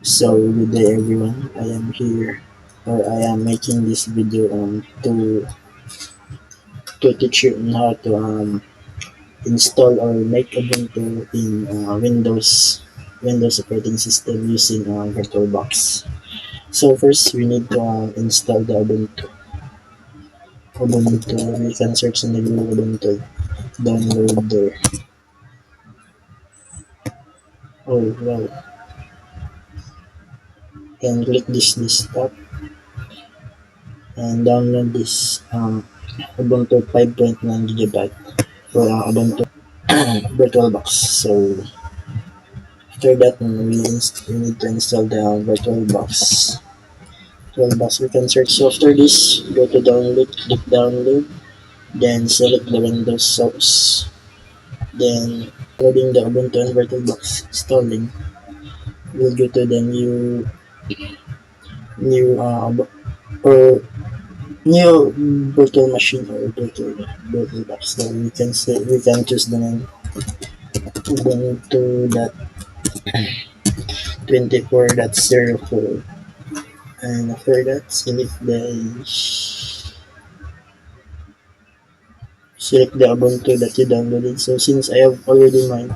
So good day everyone. I am here or I am making this video to teach you on how to install or make Ubuntu in Windows operating system using VirtualBox. So first we need to install the Ubuntu. We can search in the Google Ubuntu, download there. Oh well, then click this desktop and download this Ubuntu 5.9 gigabyte for Ubuntu VirtualBox. So after that, we need to install the VirtualBox. We can search. So after this, go to download, click download, then select the Windows source. Then loading the Ubuntu and VirtualBox installing. We'll go to the new or new virtual machine or VirtualBox. So we can choose the name Ubuntu.24.04. And after that, select the Ubuntu that you downloaded. So since I have already mine,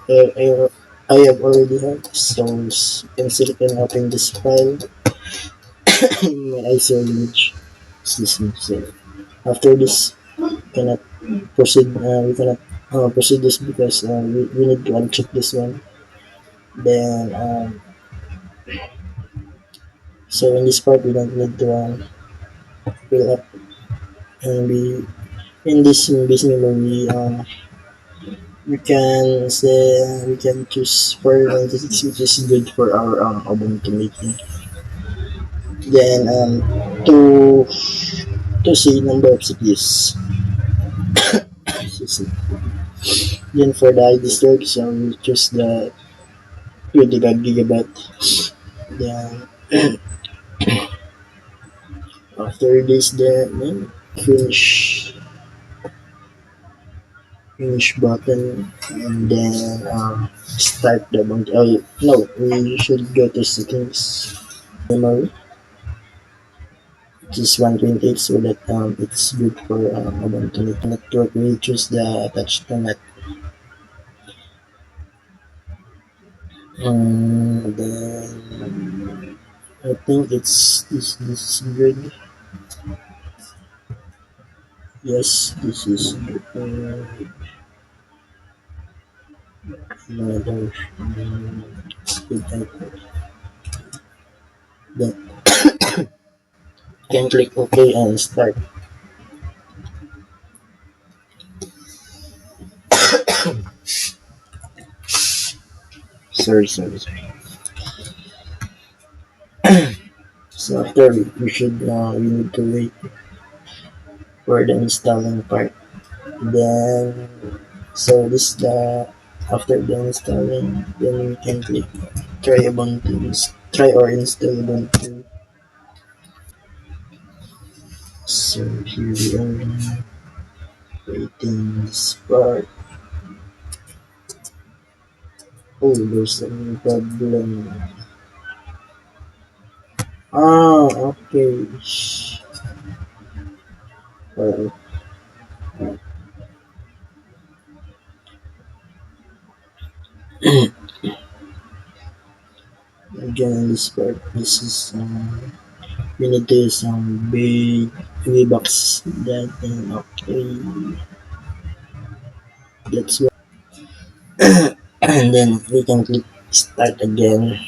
uh, I, I have already have, so you can select and open this file in my ISO image system. So after this, cannot we cannot proceed this because we need to uncheck this one. Then so in this part we don't need to fill up, and we in this memory we can choose 496, which is good for our Ubuntu making. Then to see number of CPUs. Then for the ID storage, so we choose the 25 gigabyte. Then after this, then finish button, and then start the Ubuntu. Oh no, we should go to settings memory, which is 128, so that it's good for Ubuntu network. We choose the attached to net. Then I think this is good. Yes, this is good. Another good type. Then can click OK and start. Sorry. So after we need to wait for the installing part. Then so this the after the installing, then we can click try or install Ubuntu. So here we are waiting this part. Oh, there's some problem. Ah, okay. Well, again, this part, this is we need to use some big V-Bucks that thing. Okay, that's what. And then we can click start again.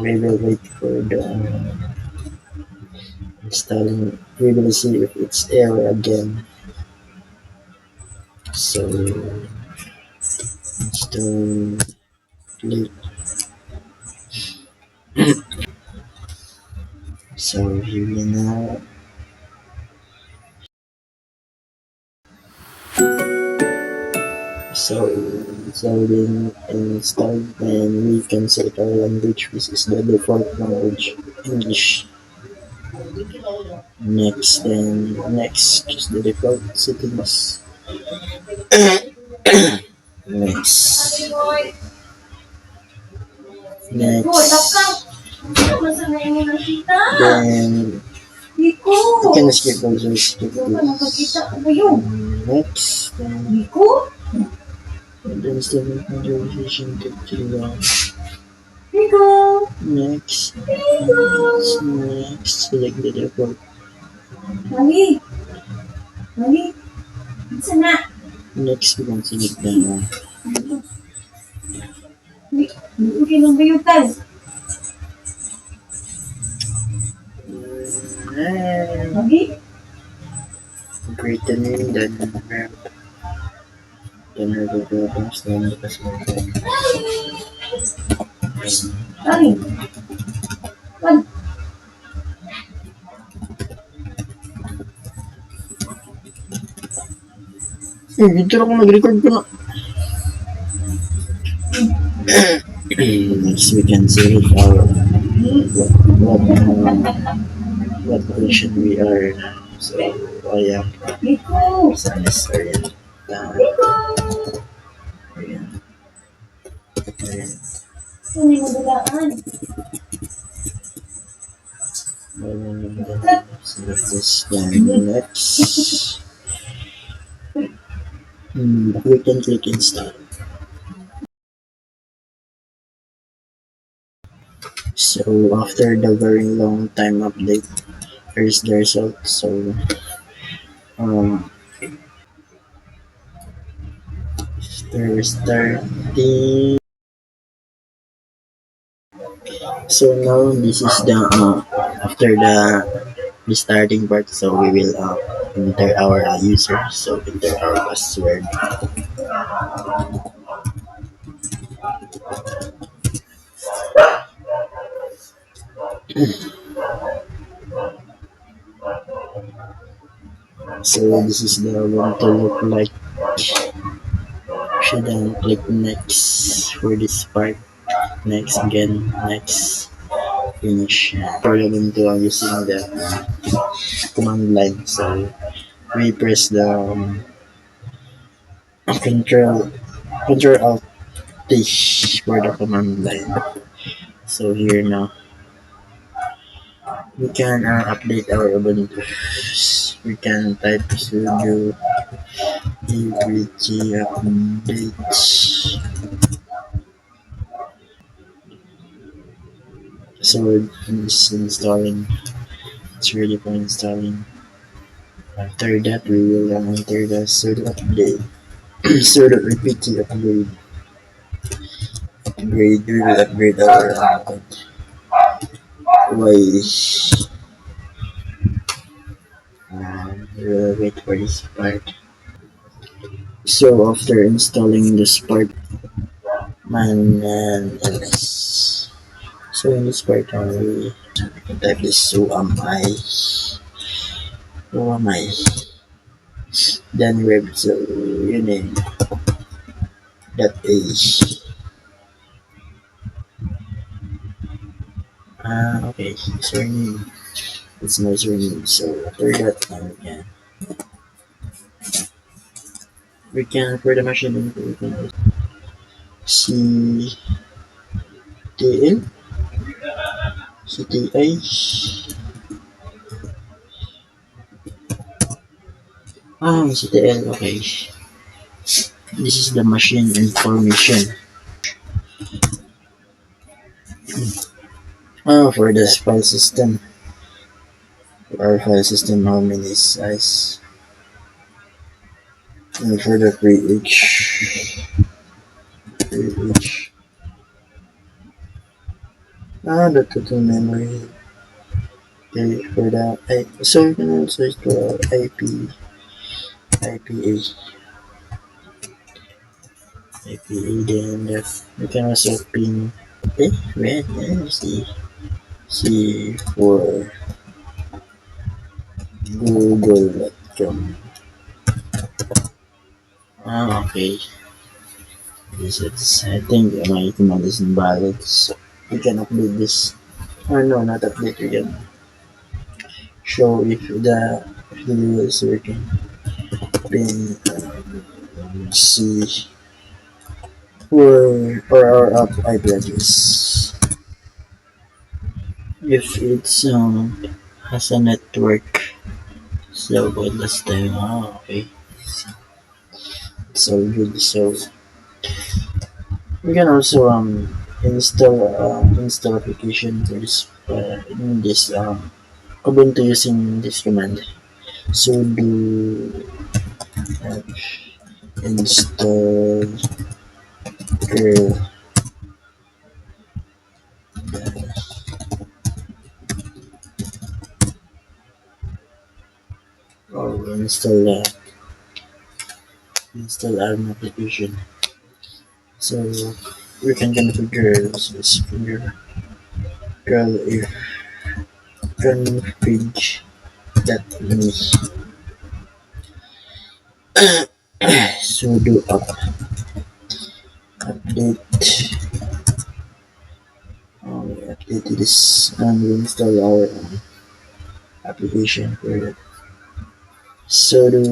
We will wait for the installing. We will see if it's error again. So install click. So here we now. So it's already installed, and we can select our language, which is the default language, English. Next, just the default settings. Next. Next. Then you can skip also skip this. Next. Then step conversation to next. Next. Select the default. Next, we can select the create the name, then the programs, then the password. Dito ako mag-record ko na. Next, we can select our what version we are now. So, I am Sanis Arian. Select this, then next. We can click install. So after the very long time update, here's the result. So after starting, so now this is the after the starting part. So we will enter our user. So enter our password. So this is the one to look like. Should I click next for this part? Next again. Next. Finish. We're going to using the command line. So we press the control alt T for the command line. So here now we can update our Ubuntu. We can type sudo apt update. So it's installing. It's ready for installing. After that, we will enter the sudo update. Sudo apt upgrade. We will upgrade our way. We'll wait for this part. So after installing this part, man and ls. So in this part, we type this who am I? Then web so you name that page. Okay, surname. It's my surname. So after that, we can for the machine we can C T L CTI. CTL. Okay, this is the machine information. For this file system. Our file system, how many size? And for the pre-H. The total memory. Okay, for the so you can also use the IPA, then you can also pin. Wait, C for Google.com. Okay. This is, I think my command is invalid. So we can update this. No, not update. We can show if the video is working. Pin C or our IP address. If it's has a network, so what last time? Okay, it's all good. So we can also install application for this in this Ubuntu using this command. Sudo install curl or install ARM application. So we can configure this finger curl if config that me sudo update update this and we install our application for that. Sudo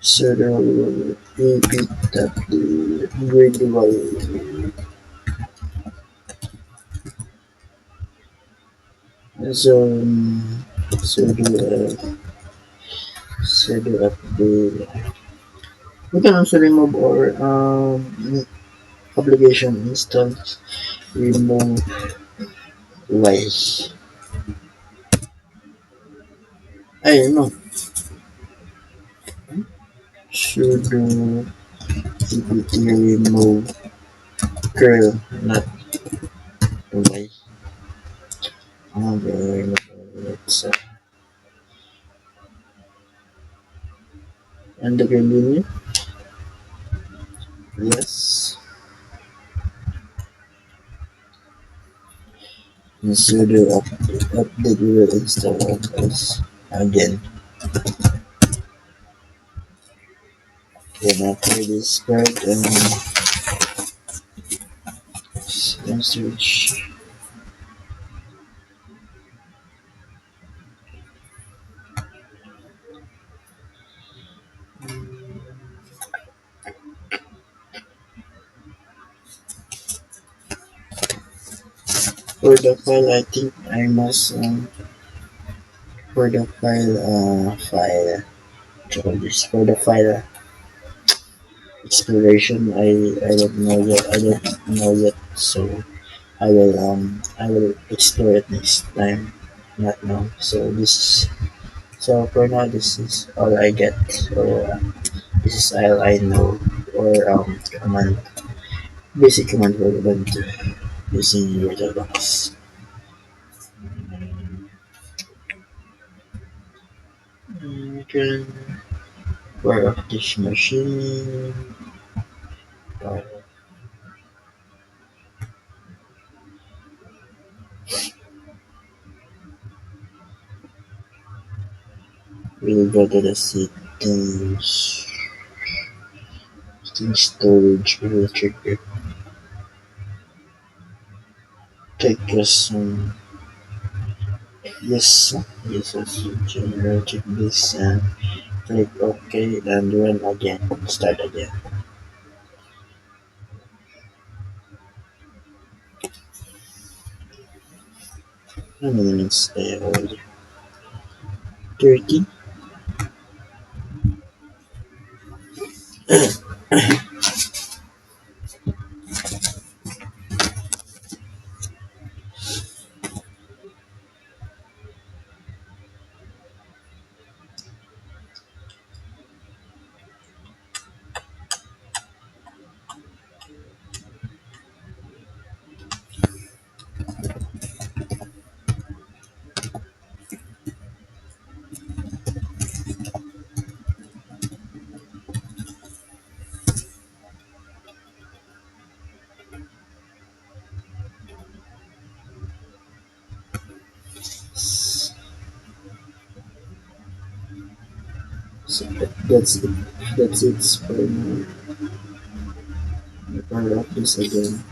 sudo apt gradual so sudo sudo update. We can also remove our application instance. Remove y. I don't know. Sudo apt remove curl not y. Let's and the continue. Yes. And sudo update we will install this again. Then after this part and search for the file. I think I must for the for the file exploration. I don't know yet. I don't know yet. So I will explore it next time. Not now. So for now this is all I get. So this is all I know or command basic command for Ubuntu using VirtualBox. You can power off this machine. Power we'll go to the settings, storage. We will check it. Take us yes, yes, yes. General check this and click OK and run again. Start again. How many minutes there already? 30. So that's it. That's it for now. Power off this again.